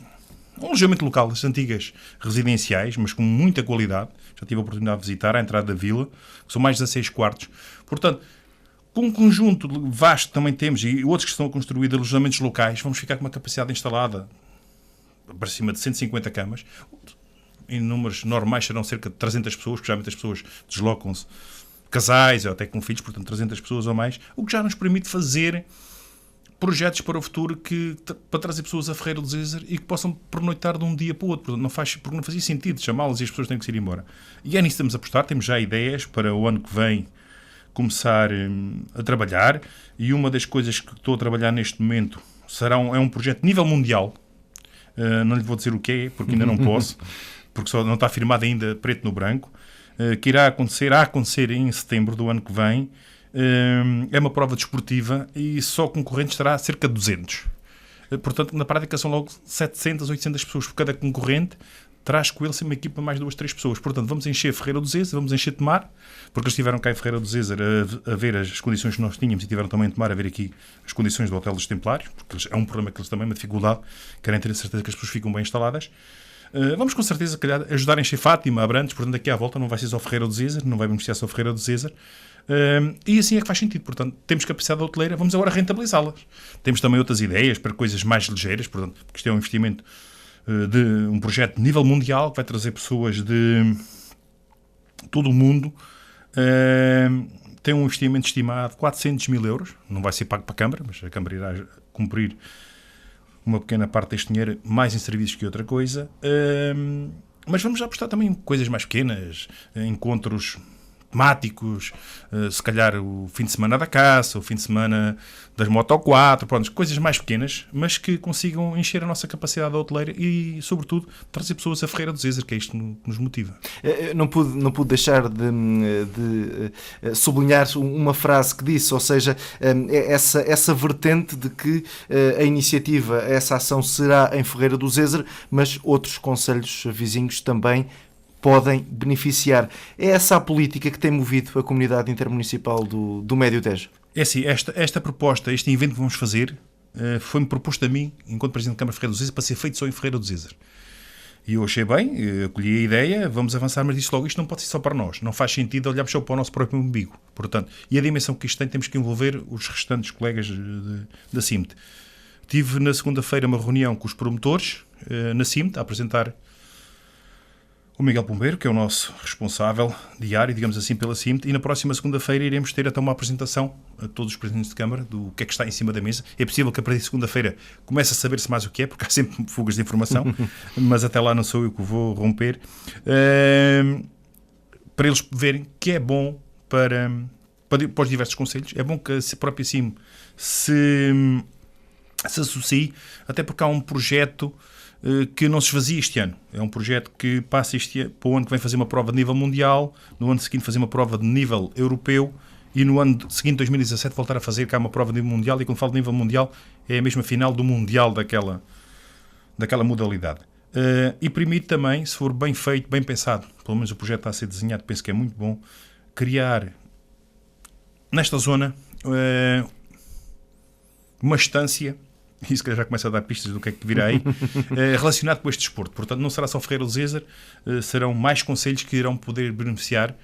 alojamento local das antigas residenciais, mas com muita qualidade. Já tive a oportunidade de visitar à entrada da vila, que são mais de 16 quartos. Portanto, com um conjunto vasto que também temos e outros que estão a construir de alojamentos locais, vamos ficar com uma capacidade instalada para cima de 150 camas. Em números normais serão cerca de 300 pessoas, porque geralmente as pessoas deslocam-se, casais ou até com filhos, portanto 300 pessoas ou mais, o que já nos permite fazer projetos para o futuro para trazer pessoas a Ferreira do Zezer e que possam pernoitar de um dia para o outro. Portanto, porque não fazia sentido chamá-las e as pessoas têm que se ir embora. E é nisso que estamos a apostar. Temos já ideias para o ano que vem começar a trabalhar, e uma das coisas que estou a trabalhar neste momento é um projeto nível mundial. Não lhe vou dizer o que é, porque ainda não posso, porque só não está afirmado ainda preto no branco, que irá acontecer em setembro do ano que vem. É uma prova desportiva e só concorrentes terá cerca de 200. Portanto, na prática são logo 700, 800 pessoas por cada concorrente. Traz com ele sempre uma equipa mais 2, 3 pessoas. Portanto, vamos encher Ferreira do Zezer, vamos encher Tomar, porque eles estiveram cá em Ferreira do Zezer a ver as condições que nós tínhamos e tiveram também em Tomar a ver aqui as condições do Hotel dos Templários, porque é um problema que eles também, uma dificuldade, querem ter a certeza que as pessoas ficam bem instaladas. Vamos com certeza, calhar, ajudar a encher Fátima, Abrantes, portanto, daqui à volta não vai ser só Ferreira do Zezer, não vai beneficiar só Ferreira do Zezer. E assim é que faz sentido. Portanto, temos capacidade hoteleira, vamos agora rentabilizá-las. Temos também outras ideias para coisas mais ligeiras, portanto, porque isto é um investimento de um projeto de nível mundial que vai trazer pessoas de todo o mundo. Tem um investimento estimado de 400 mil euros, não vai ser pago para a Câmara, mas a Câmara irá cumprir uma pequena parte deste dinheiro, mais em serviços que outra coisa. Mas vamos já apostar também em coisas mais pequenas, encontros temáticos, se calhar o fim de semana da caça, o fim de semana das Moto 4, pronto, coisas mais pequenas, mas que consigam encher a nossa capacidade hoteleira e, sobretudo, trazer pessoas a Ferreira do Zezer, que é isto que nos motiva. Não pude deixar de sublinhar uma frase que disse, ou seja, essa vertente de que a iniciativa, essa ação será em Ferreira do Zezer, mas outros concelhos vizinhos também podem beneficiar. É essa a política que tem movido a comunidade intermunicipal do Médio Tejo? É assim, esta proposta, este evento que vamos fazer, foi-me proposto a mim, enquanto Presidente da Câmara de Ferreira do Zezer, para ser feito só em Ferreira do Zezer. E eu achei bem, acolhi a ideia, vamos avançar, mas disse logo, isto não pode ser só para nós, não faz sentido olharmos só para o nosso próprio umbigo. Portanto, e a dimensão que isto tem, temos que envolver os restantes colegas da CIMT. Tive na segunda-feira uma reunião com os promotores na CIMT, a apresentar o Miguel Pombeiro, que é o nosso responsável diário, digamos assim, pela CIMT, e na próxima segunda-feira iremos ter até uma apresentação a todos os presidentes de Câmara do que é que está em cima da mesa. É possível que a partir de segunda-feira comece a saber-se mais o que é, porque há sempre fugas de informação, mas até lá não sou eu que vou romper, para eles verem que é bom para os diversos conselhos, é bom que a própria CIM se associe, até porque há um projeto que não se esvazia este ano. É um projeto que passa para o ano que vem fazer uma prova de nível mundial, no ano seguinte fazer uma prova de nível europeu e no ano seguinte, 2017, voltar a fazer cá uma prova de nível mundial, e quando falo de nível mundial é a mesma final do mundial daquela modalidade. E permite também, se for bem feito, bem pensado, pelo menos o projeto está a ser desenhado, penso que é muito bom, criar nesta zona uma estância, isso que já começa a dar pistas do que é que virá aí, relacionado com este desporto. Portanto, não será só Ferreira do Zezer, serão mais concelhos que irão poder beneficiar,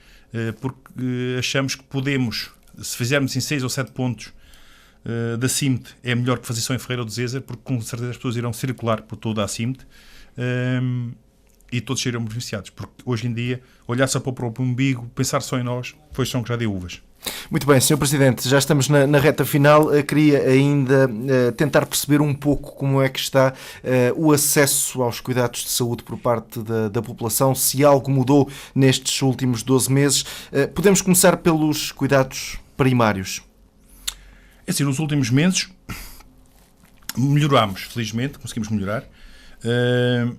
porque achamos que podemos, se fizermos em 6 ou 7 pontos da CIMT, é melhor que fazer só em Ferreira do Zezer, porque com certeza as pessoas irão circular por toda a CIMT e todos serão beneficiados. Porque hoje em dia, olhar só para o próprio umbigo, pensar só em nós, foi som que já deu uvas. Muito bem, Sr. Presidente, já estamos na reta final. Queria ainda tentar perceber um pouco como é que está o acesso aos cuidados de saúde por parte da população, se algo mudou nestes últimos 12 meses. Podemos começar pelos cuidados primários. É assim, nos últimos meses melhorámos, felizmente, conseguimos melhorar.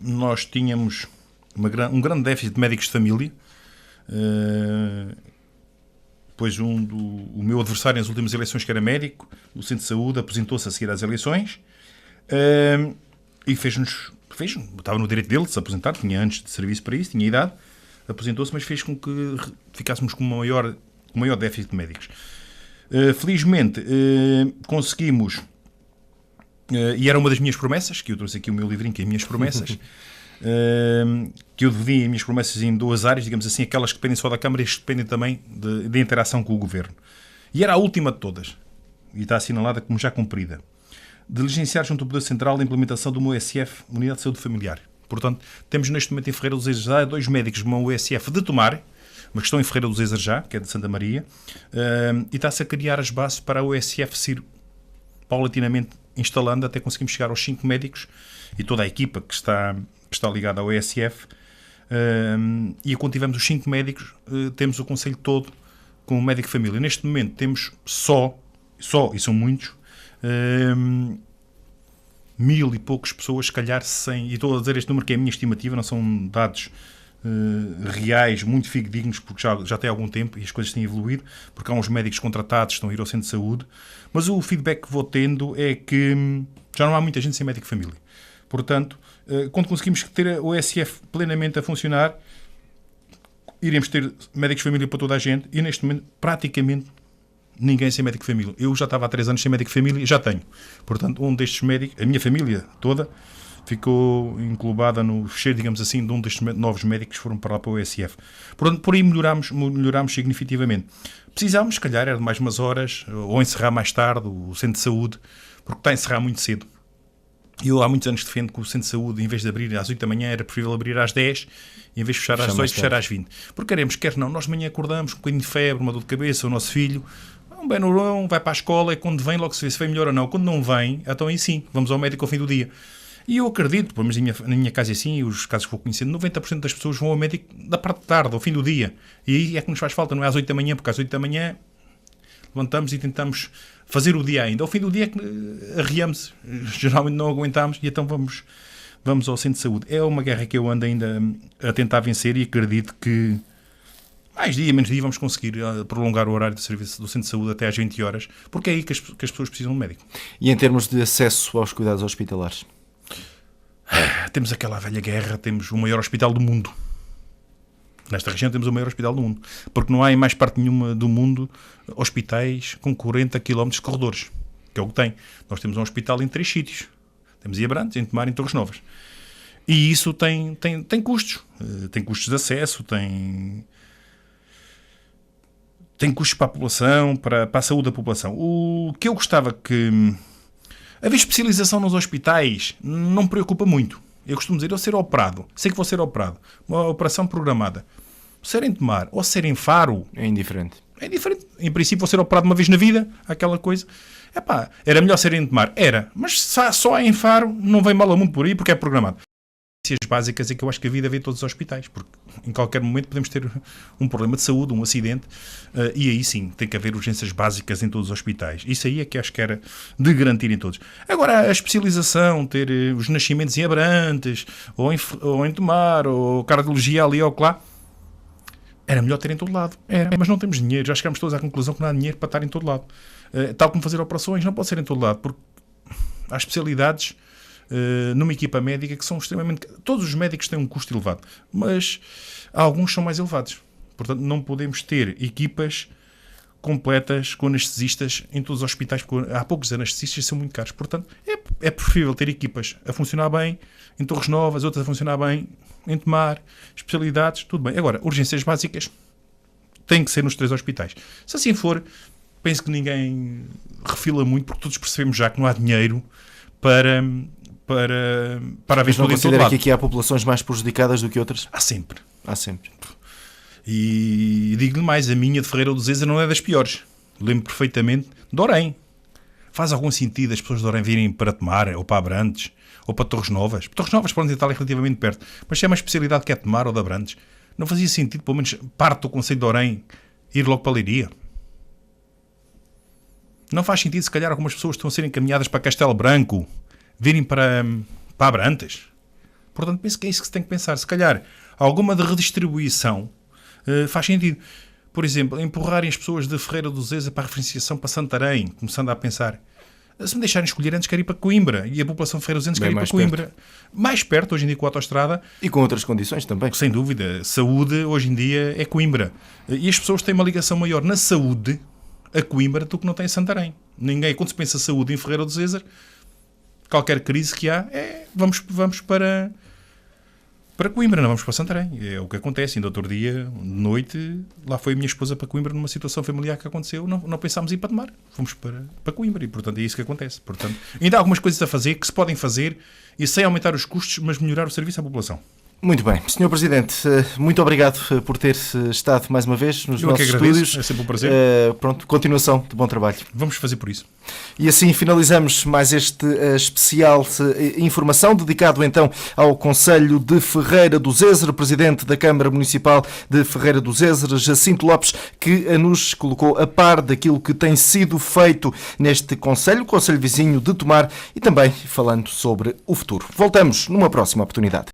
Nós tínhamos um grande déficit de médicos de família. Pois o meu adversário nas últimas eleições, que era médico, o Centro de Saúde, apresentou-se a seguir às eleições e estava no direito dele de se apresentar, tinha antes de serviço para isso, tinha idade, apresentou-se, mas fez com que ficássemos com uma maior o maior déficit de médicos. Felizmente, conseguimos, e era uma das minhas promessas, que eu trouxe aqui o meu livrinho, que é as minhas promessas, que eu dividi as minhas promessas em 2 áreas, digamos assim, aquelas que dependem só da Câmara e as que dependem também de interação com o Governo. E era a última de todas, e está assinalada como já cumprida, de licenciar junto ao Poder Central a implementação de uma USF, Unidade de Saúde Familiar. Portanto, temos neste momento em Ferreira dos Êzers já 2 médicos de uma USF de Tomar, mas que estão em Ferreira dos Êzers já, que é de Santa Maria, e está-se a criar as bases para a USF se ir paulatinamente instalando até conseguirmos chegar aos 5 médicos e toda a equipa que está ligada à USF. E quando tivermos os 5 médicos, temos o conselho todo com o médico de família. Neste momento temos só, e são muitos, 1000 e poucas pessoas, se calhar 100, e estou a dizer este número que é a minha estimativa, não são dados reais, muito fidedignos, porque já tem algum tempo e as coisas têm evoluído, porque há uns médicos contratados que estão a ir ao centro de saúde, mas o feedback que vou tendo é que já não há muita gente sem médico de família. Portanto, quando conseguimos ter o USF plenamente a funcionar, iremos ter médicos de família para toda a gente, e neste momento praticamente ninguém sem médico de família. Eu já estava há 3 anos sem médico de família, já tenho. Portanto, um destes médicos, a minha família toda, ficou englobada no cheiro, digamos assim, de um destes novos médicos que foram para lá para o USF. Portanto, por aí melhorámos significativamente. Precisámos, se calhar, era de mais umas horas, ou encerrar mais tarde o centro de saúde, porque está a encerrar muito cedo. Eu há muitos anos defendo que o centro de saúde, em vez de abrir às 8 da manhã, era preferível abrir às 10, e em vez de fechar às 8, fechar às 20. Porque queremos, quer não, nós de manhã acordamos com um bocadinho de febre, uma dor de cabeça, o nosso filho, um Benurão, vai para a escola, e quando vem, logo se vê se vem melhor ou não. Quando não vem, então aí sim, vamos ao médico ao fim do dia. E eu acredito, pelo menos na minha casa é assim, e os casos que vou conhecendo, 90% das pessoas vão ao médico da parte de tarde, ao fim do dia. E aí é que nos faz falta, não é às 8 da manhã, porque às 8 da manhã levantamos e tentamos fazer o dia ainda. Ao fim do dia é que arriamos, geralmente não aguentamos, e então vamos ao centro de saúde. É uma guerra que eu ando ainda a tentar vencer, e acredito que mais dia, menos dia, vamos conseguir prolongar o horário de serviço do centro de saúde até às 20 horas, porque é aí que as pessoas precisam de médico. E em termos de acesso aos cuidados hospitalares? Temos aquela velha guerra, temos o maior hospital do mundo. Nesta região temos o maior hospital do mundo, porque não há em mais parte nenhuma do mundo hospitais com 40 km de corredores, que é o que tem. Nós temos um hospital em 3 sítios. Temos em Abrantes, em Tomar e em Torres Novas. E isso tem custos. Tem custos de acesso, tem custos para a população, para a saúde da população. O que eu gostava que... Haver especialização nos hospitais não me preocupa muito. Eu costumo dizer, eu ser operado, sei que vou ser operado, uma operação programada, ser em Tomar ou ser em Faro... É indiferente. É indiferente. Em princípio, vou ser operado uma vez na vida, aquela coisa. Epá, era melhor ser em Tomar? Era. Mas só em Faro não vem mal a mundo por aí, porque é programado. As básicas é que eu acho que a vida vê em todos os hospitais, porque em qualquer momento podemos ter um problema de saúde, um acidente, e aí sim tem que haver urgências básicas em todos os hospitais. Isso aí é que acho que era de garantir em todos. Agora, a especialização, ter os nascimentos em Abrantes, ou em Tomar, ou cardiologia ali ou lá, era melhor ter em todo lado. Era, mas não temos dinheiro. Já chegamos todos à conclusão que não há dinheiro para estar em todo lado. Tal como fazer operações, não pode ser em todo lado, porque há especialidades numa equipa médica que são extremamente... Todos os médicos têm um custo elevado, mas alguns são mais elevados. Portanto, não podemos ter equipas completas com anestesistas em todos os hospitais, porque há poucos anestesistas são muito caros. Portanto, é preferível ter equipas a funcionar bem em Torres Novas, outras a funcionar bem em Tomar, especialidades, tudo bem. Agora, urgências básicas têm que ser nos 3 hospitais. Se assim for, penso que ninguém refila muito, porque todos percebemos já que não há dinheiro para haver não considera que aqui há populações mais prejudicadas do que outras? Há sempre. Há sempre. E digo-lhe mais, a minha de Ferreira dos Êzers não é das piores. Lembro perfeitamente de Orém. Faz algum sentido as pessoas de Orém virem para Tomar, ou para Abrantes, ou para Torres Novas? Torres Novas podem estar relativamente perto, mas se é uma especialidade que é Tomar ou de Abrantes, não fazia sentido, pelo menos parte do conceito de Orém, ir logo para a Leiria? Não faz sentido, se calhar, algumas pessoas estão a ser encaminhadas para Castelo Branco, virem para Abrantes. Portanto, penso que é isso que se tem que pensar. Se calhar, alguma de redistribuição faz sentido. Por exemplo, empurrarem as pessoas de Ferreira dos Êzers para a referenciação para Santarém, começando a pensar. Se me deixarem escolher, antes quero ir para Coimbra. E a população de Ferreiros quer ir para Coimbra. Mais perto, hoje em dia, com a autoestrada. E com outras condições também. Sem dúvida. Saúde, hoje em dia, é Coimbra. E as pessoas têm uma ligação maior na saúde a Coimbra do que não tem em Santarém. Ninguém, quando se pensa saúde em Ferreira do Zezer, qualquer crise que há, vamos para Coimbra, não vamos para Santarém. É o que acontece. Ainda outro dia, de noite, lá foi a minha esposa para Coimbra numa situação familiar que aconteceu. Não pensámos em ir para Tomar. Fomos para Coimbra e, portanto, é isso que acontece. Portanto, ainda há algumas coisas a fazer que se podem fazer e sem aumentar os custos, mas melhorar o serviço à população. Muito bem. Sr. Presidente, muito obrigado por ter estado mais uma vez nos nossos estúdios. É sempre um prazer. Pronto, continuação de bom trabalho. Vamos fazer por isso. E assim finalizamos mais este especial informação, dedicado então ao Concelho de Ferreira do Zezer, Presidente da Câmara Municipal de Ferreira do Zezer, Jacinto Lopes, que nos colocou a par daquilo que tem sido feito neste Concelho, o Concelho vizinho de Tomar, e também falando sobre o futuro. Voltamos numa próxima oportunidade.